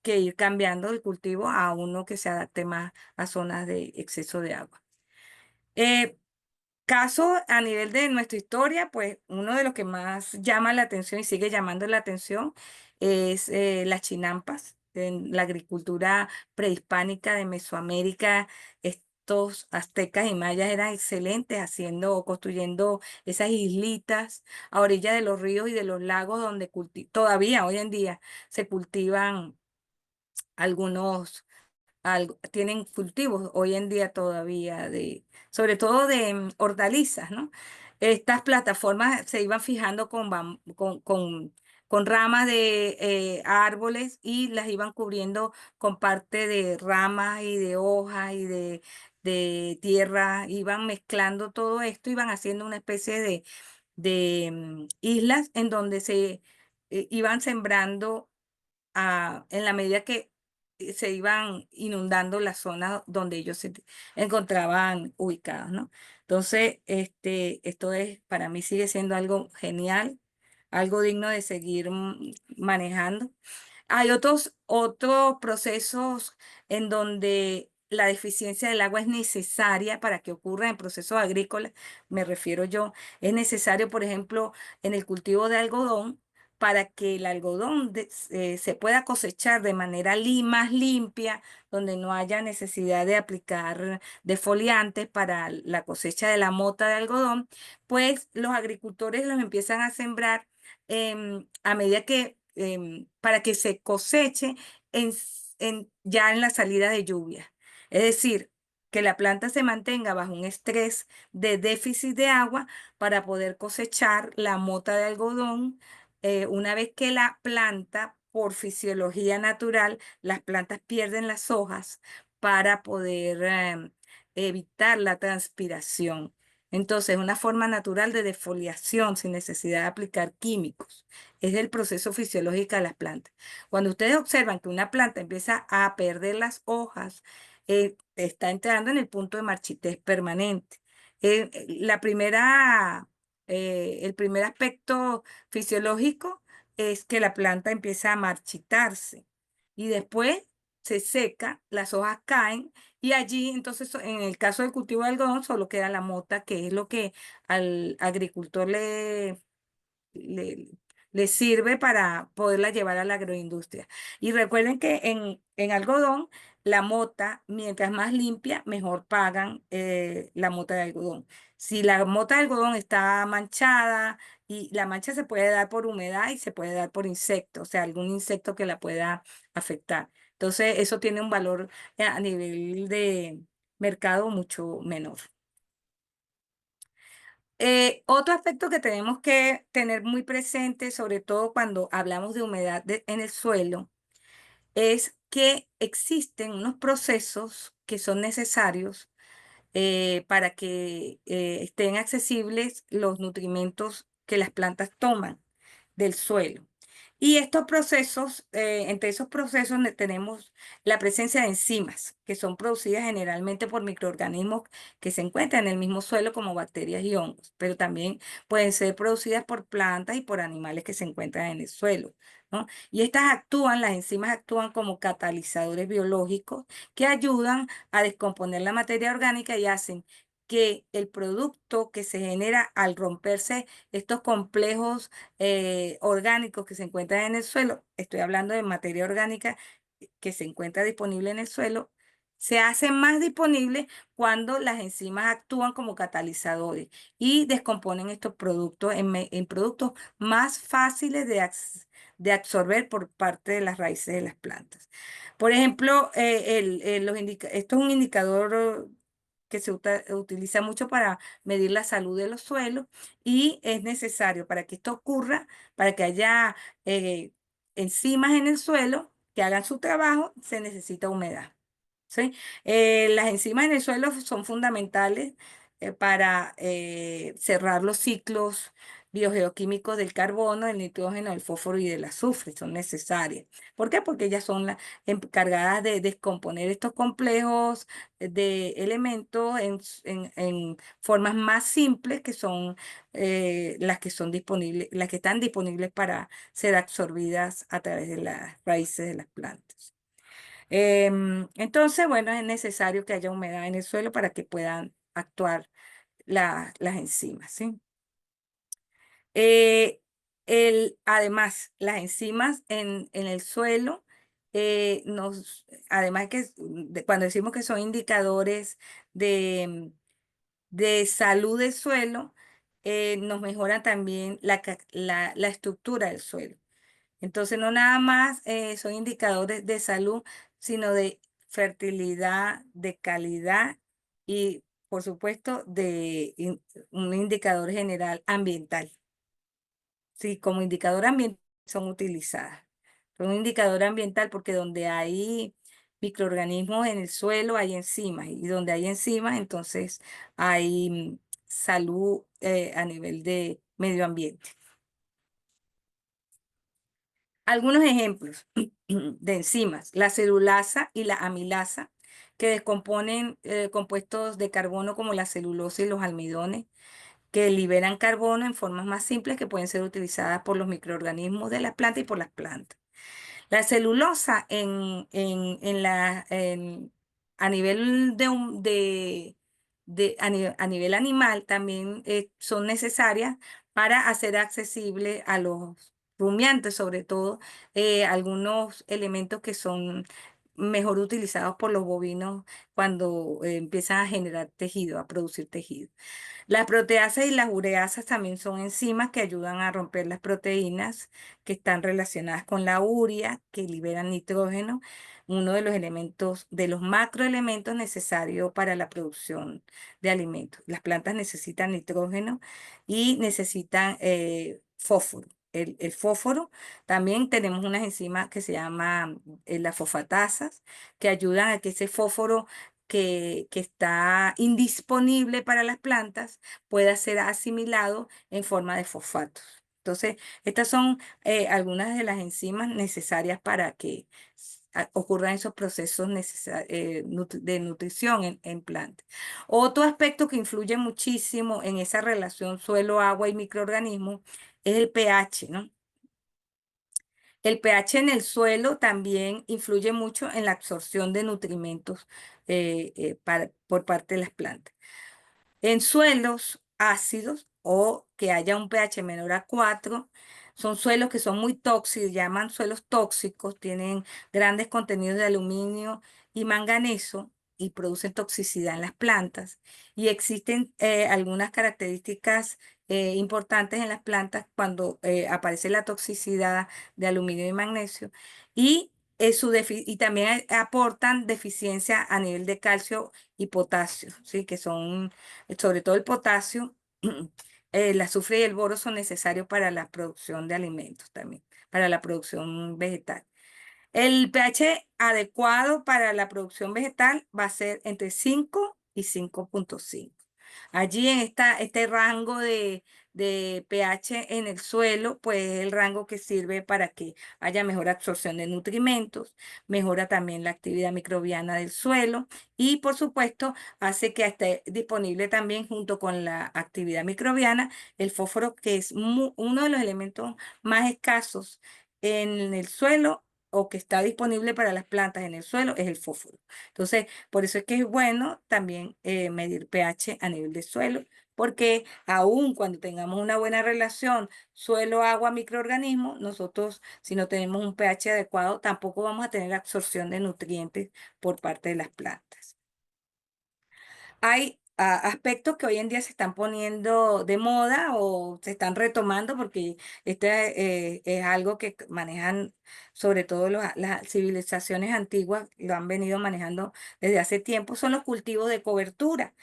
S1: que ir cambiando el cultivo a uno que se adapte más a zonas de exceso de agua. Eh, Caso a nivel de nuestra historia, pues uno de los que más llama la atención y sigue llamando la atención es las chinampas. En la agricultura prehispánica de Mesoamérica, estos aztecas y mayas eran excelentes haciendo o construyendo esas islitas a orillas de los ríos y de los lagos donde todavía hoy en día se cultivan algunos tienen cultivos hoy en día todavía sobre todo de hortalizas, ¿no? Estas plataformas se iban fijando con ramas de árboles y las iban cubriendo con parte de ramas y de hojas y de tierra, iban mezclando todo esto, iban haciendo una especie de islas en donde se iban sembrando en la medida que se iban inundando las zonas donde ellos se encontraban ubicados, ¿no? Entonces, esto para mí sigue siendo algo genial, algo digno de seguir manejando. Hay otros procesos en donde la deficiencia del agua es necesaria para que ocurra en procesos agrícolas, me refiero yo. Es necesario, por ejemplo, en el cultivo de algodón, para que el algodón se pueda cosechar de manera más limpia, donde no haya necesidad de aplicar defoliantes para la cosecha de la mota de algodón, pues los agricultores los empiezan a sembrar a medida que, para que se coseche ya en la salida de lluvia. Es decir, que la planta se mantenga bajo un estrés de déficit de agua para poder cosechar la mota de algodón. Una vez que la planta, por fisiología natural, las plantas pierden las hojas para poder evitar la transpiración. Entonces, una forma natural de defoliación sin necesidad de aplicar químicos. Es el proceso fisiológico de las plantas. Cuando ustedes observan que una planta empieza a perder las hojas, está entrando en el punto de marchitez permanente. El primer aspecto fisiológico es que la planta empieza a marchitarse y después se seca, las hojas caen y allí, entonces, en el caso del cultivo de algodón, solo queda la mota, que es lo que al agricultor le, le sirve para poderla llevar a la agroindustria. Y recuerden que en algodón, la mota, mientras más limpia, mejor pagan la mota de algodón. Si la mota de algodón está manchada, y la mancha se puede dar por humedad y se puede dar por insectos, o sea, algún insecto que la pueda afectar. Entonces, eso tiene un valor a nivel de mercado mucho menor. Otro aspecto que tenemos que tener muy presente, sobre todo cuando hablamos de humedad en el suelo, es que existen unos procesos que son necesarios para que estén accesibles los nutrimentos que las plantas toman del suelo. Y estos procesos, entre esos procesos tenemos la presencia de enzimas, que son producidas generalmente por microorganismos que se encuentran en el mismo suelo, como bacterias y hongos, pero también pueden ser producidas por plantas y por animales que se encuentran en el suelo, ¿no? Y las enzimas actúan como catalizadores biológicos que ayudan a descomponer la materia orgánica y hacen que el producto que se genera al romperse estos complejos orgánicos que se encuentran en el suelo, estoy hablando de materia orgánica que se encuentra disponible en el suelo, se hace más disponible cuando las enzimas actúan como catalizadores y descomponen estos productos en productos más fáciles de absorber por parte de las raíces de las plantas. Por ejemplo, esto es un indicador que se utiliza mucho para medir la salud de los suelos y es necesario para que esto ocurra, para que haya enzimas en el suelo que hagan su trabajo, se necesita humedad. ¿Sí? Las enzimas en el suelo son fundamentales para cerrar los ciclos biogeoquímicos del carbono, del nitrógeno, del fósforo y del azufre. Son necesarias. ¿Por qué? Porque ellas son las encargadas de descomponer estos complejos de elementos en formas más simples que son las que son disponibles, las que están disponibles para ser absorbidas a través de las raíces de las plantas. Entonces, bueno, es necesario que haya humedad en el suelo para que puedan actuar las enzimas, ¿sí? Eh, además, las enzimas en el suelo, además cuando decimos que son indicadores de salud del suelo, nos mejoran también la estructura del suelo. Entonces, no nada más son indicadores de salud, sino de fertilidad, de calidad y, por supuesto, un indicador general ambiental. Sí, como indicador ambiental son utilizadas. Un indicador ambiental porque donde hay microorganismos en el suelo hay enzimas y donde hay enzimas entonces hay salud a nivel de medio ambiente. Algunos ejemplos de enzimas, la celulasa y la amilasa, que descomponen compuestos de carbono como la celulosa y los almidones, que liberan carbono en formas más simples que pueden ser utilizadas por los microorganismos de las plantas y por las plantas. La celulosa a nivel a nivel animal también son necesarias para hacer accesible a los rumiantes, sobre todo algunos elementos que son mejor utilizados por los bovinos cuando empiezan a generar tejido, a producir tejido. Las proteasas y las ureasas también son enzimas que ayudan a romper las proteínas que están relacionadas con la urea, que liberan nitrógeno, uno de los elementos, de los macroelementos necesarios para la producción de alimentos. Las plantas necesitan nitrógeno y necesitan fósforo. El fósforo, también tenemos unas enzimas que se llaman las fosfatasas, que ayudan a que ese fósforo que está indisponible para las plantas pueda ser asimilado en forma de fosfatos. Entonces, estas son algunas de las enzimas necesarias para que ocurran esos procesos de nutrición en plantas. Otro aspecto que influye muchísimo en esa relación suelo-agua y microorganismos es el pH, ¿no? El pH en el suelo también influye mucho en la absorción de nutrimentos por parte de las plantas. En suelos ácidos o que haya un pH menor a 4, son suelos que son muy tóxicos, llaman suelos tóxicos, tienen grandes contenidos de aluminio y manganeso y producen toxicidad en las plantas. Y existen algunas características importantes en las plantas cuando aparece la toxicidad de aluminio y magnesio. Y, y también aportan deficiencia a nivel de calcio y potasio, ¿sí? Que son sobre todo el potasio, el azufre y el boro son necesarios para la producción de alimentos también, para la producción vegetal. El pH adecuado para la producción vegetal va a ser entre 5 y 5,5. Allí en este rango de pH en el suelo, pues es el rango que sirve para que haya mejor absorción de nutrimentos, mejora también la actividad microbiana del suelo y por supuesto hace que esté disponible también junto con la actividad microbiana el fósforo, que es uno de los elementos más escasos en el suelo o que está disponible para las plantas en el suelo, es el fósforo. Entonces, por eso es que es bueno también medir pH a nivel de suelo, porque aun cuando tengamos una buena relación suelo, agua, microorganismo, nosotros si no tenemos un pH adecuado, tampoco vamos a tener absorción de nutrientes por parte de las plantas. Hay aspectos que hoy en día se están poniendo de moda o se están retomando porque este es algo que manejan sobre todo las civilizaciones antiguas, lo han venido manejando desde hace tiempo, son los cultivos de cobertura.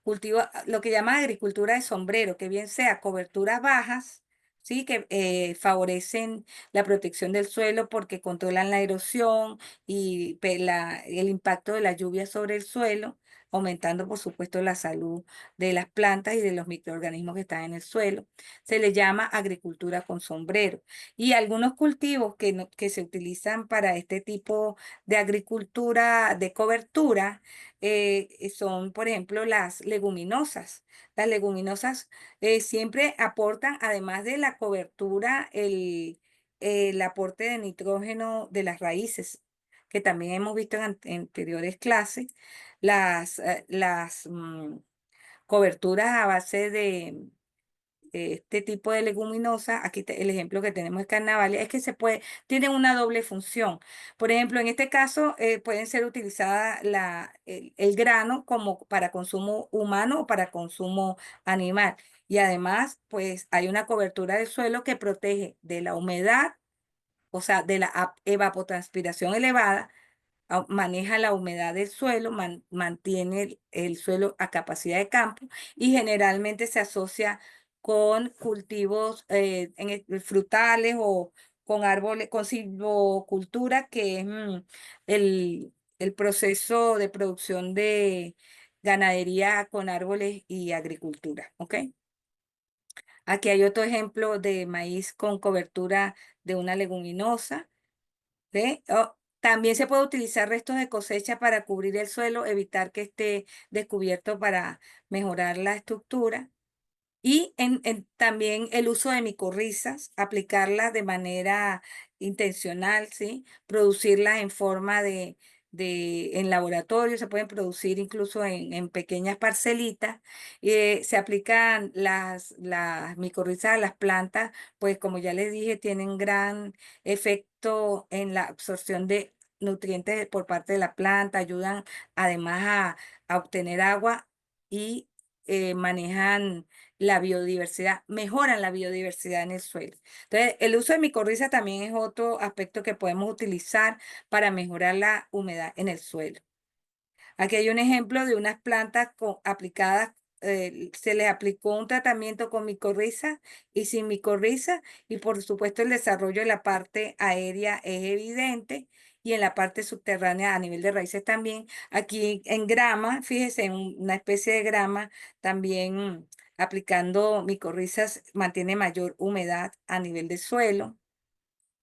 S1: Cultiva lo que llaman agricultura de sombrero, que bien sea coberturas bajas, ¿sí? Que favorecen la protección del suelo porque controlan la erosión y el impacto de la lluvia sobre el suelo, aumentando, por supuesto, la salud de las plantas y de los microorganismos que están en el suelo. Se le llama agricultura con sombrero. Y algunos cultivos que se utilizan para este tipo de agricultura de cobertura son, por ejemplo, las leguminosas. Las leguminosas siempre aportan, además de la cobertura, el aporte de nitrógeno de las raíces, que también hemos visto en anteriores clases, las coberturas a base de este tipo de leguminosa, aquí el ejemplo que tenemos es carnavalia, es que tienen una doble función. Por ejemplo, en este caso pueden ser utilizadas el grano como para consumo humano o para consumo animal. Y además, pues hay una cobertura del suelo que protege de la humedad, o sea, de la evapotranspiración elevada maneja la humedad del suelo, mantiene el suelo a capacidad de campo y generalmente se asocia con cultivos frutales o con árboles, con silvocultura, que es el proceso de producción de ganadería con árboles y agricultura, ¿ok? Aquí hay otro ejemplo de maíz con cobertura de una leguminosa. ¿Ve? También se puede utilizar restos de cosecha para cubrir el suelo, evitar que esté descubierto para mejorar la estructura. Y también el uso de micorrizas, aplicarlas de manera intencional, ¿sí? Producirlas en forma en laboratorio, se pueden producir incluso en pequeñas parcelitas. Se aplican las micorrizas a las plantas, pues como ya les dije, tienen gran efecto en la absorción de nutrientes por parte de la planta, ayudan además a obtener agua y manejan la biodiversidad, mejoran la biodiversidad en el suelo. Entonces, el uso de micorriza también es otro aspecto que podemos utilizar para mejorar la humedad en el suelo. Aquí hay un ejemplo de unas plantas aplicadas, se les aplicó un tratamiento con micorriza y sin micorriza, y por supuesto el desarrollo de la parte aérea es evidente y en la parte subterránea a nivel de raíces también. Aquí en grama, fíjese, en una especie de grama también aplicando micorrizas mantiene mayor humedad a nivel de suelo.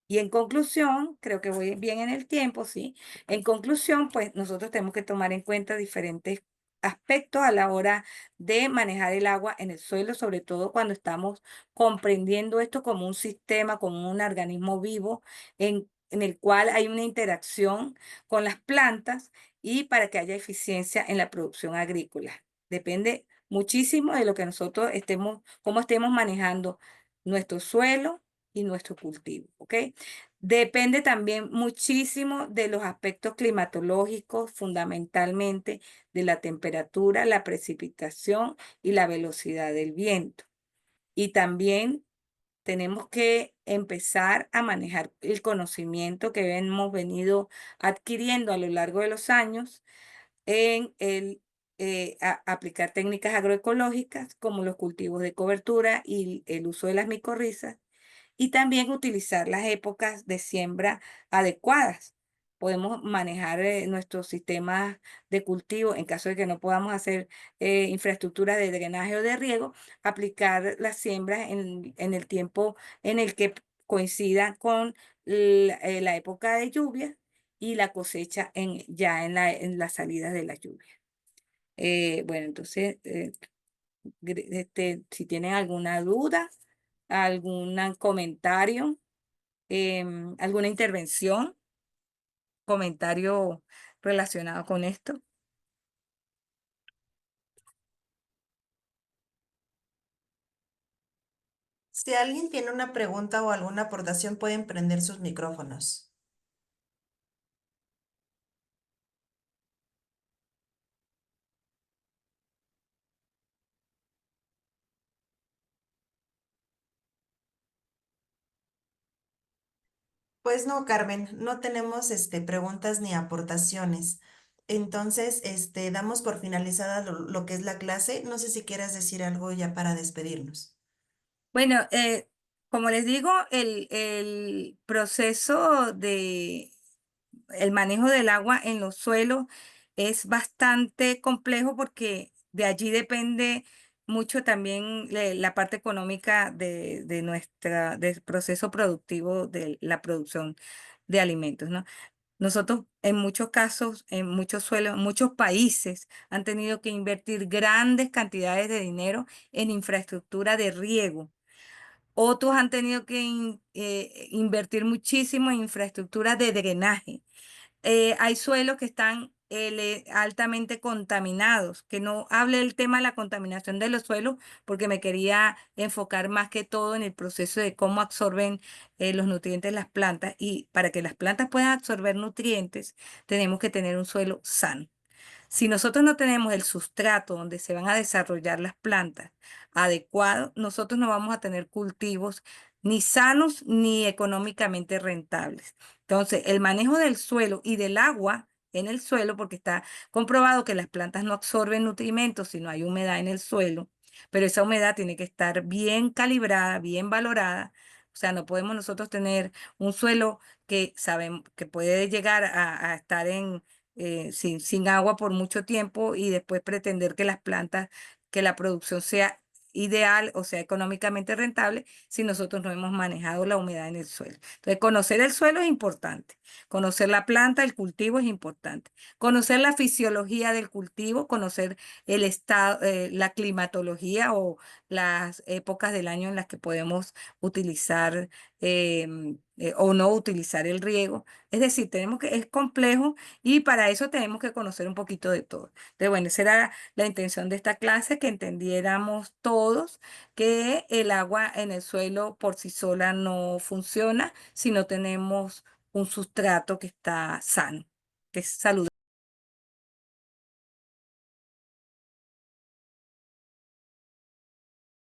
S1: Y en conclusión, creo que voy bien en el tiempo, ¿sí? En conclusión, pues nosotros tenemos que tomar en cuenta diferentes aspectos a la hora de manejar el agua en el suelo, sobre todo cuando estamos comprendiendo esto como un sistema, como un organismo vivo en el cual hay una interacción con las plantas y para que haya eficiencia en la producción agrícola. Depende muchísimo de lo que nosotros estemos, cómo estemos manejando nuestro suelo y nuestro cultivo, ¿ok? Depende también muchísimo de los aspectos climatológicos, fundamentalmente de la temperatura, la precipitación y la velocidad del viento. Y también tenemos que empezar a manejar el conocimiento que hemos venido adquiriendo a lo largo de los años en aplicar técnicas agroecológicas como los cultivos de cobertura y el uso de las micorrizas y también utilizar las épocas de siembra adecuadas. Podemos manejar nuestros sistemas de cultivo en caso de que no podamos hacer infraestructuras de drenaje o de riego, aplicar las siembras en el tiempo en el que coincida con la época de lluvia y la cosecha ya en las salidas de la lluvia. Bueno, entonces, si tienen alguna duda, algún comentario, alguna intervención, comentario relacionado con esto.
S2: Si alguien tiene una pregunta o alguna aportación, pueden prender sus micrófonos. Pues no, Carmen, no tenemos preguntas ni aportaciones. Entonces, damos por finalizada lo que es la clase. No sé si quieras decir algo ya para despedirnos.
S1: Bueno, como les digo, el proceso el manejo del agua en los suelos es bastante complejo porque de allí depende mucho también la parte económica del proceso productivo de la producción de alimentos, ¿no? Nosotros en muchos casos, en muchos suelos, muchos países han tenido que invertir grandes cantidades de dinero en infraestructura de riego. Otros han tenido que invertir muchísimo en infraestructura de drenaje. Hay suelos que están altamente contaminados, que no hable el tema de la contaminación de los suelos, porque me quería enfocar más que todo en el proceso de cómo absorben los nutrientes las plantas. Y para que las plantas puedan absorber nutrientes, tenemos que tener un suelo sano. Si nosotros no tenemos el sustrato donde se van a desarrollar las plantas adecuado, nosotros no vamos a tener cultivos ni sanos ni económicamente rentables. Entonces, el manejo del suelo y del agua en el suelo, porque está comprobado que las plantas no absorben nutrimentos si no hay humedad en el suelo, pero esa humedad tiene que estar bien calibrada, bien valorada. O sea, no podemos nosotros tener un suelo que sabemos que puede llegar a estar sin agua por mucho tiempo y después pretender que las plantas, que la producción sea ideal o sea económicamente rentable si nosotros no hemos manejado la humedad en el suelo. Entonces, conocer el suelo es importante, conocer la planta, el cultivo es importante, conocer la fisiología del cultivo, conocer el estado, la climatología o las épocas del año en las que podemos utilizar o no utilizar el riego. Es decir, es complejo y para eso tenemos que conocer un poquito de todo. Entonces, bueno, esa era la intención de esta clase, que entendiéramos todos que el agua en el suelo por sí sola no funciona si no tenemos un sustrato que está sano, que es saludable.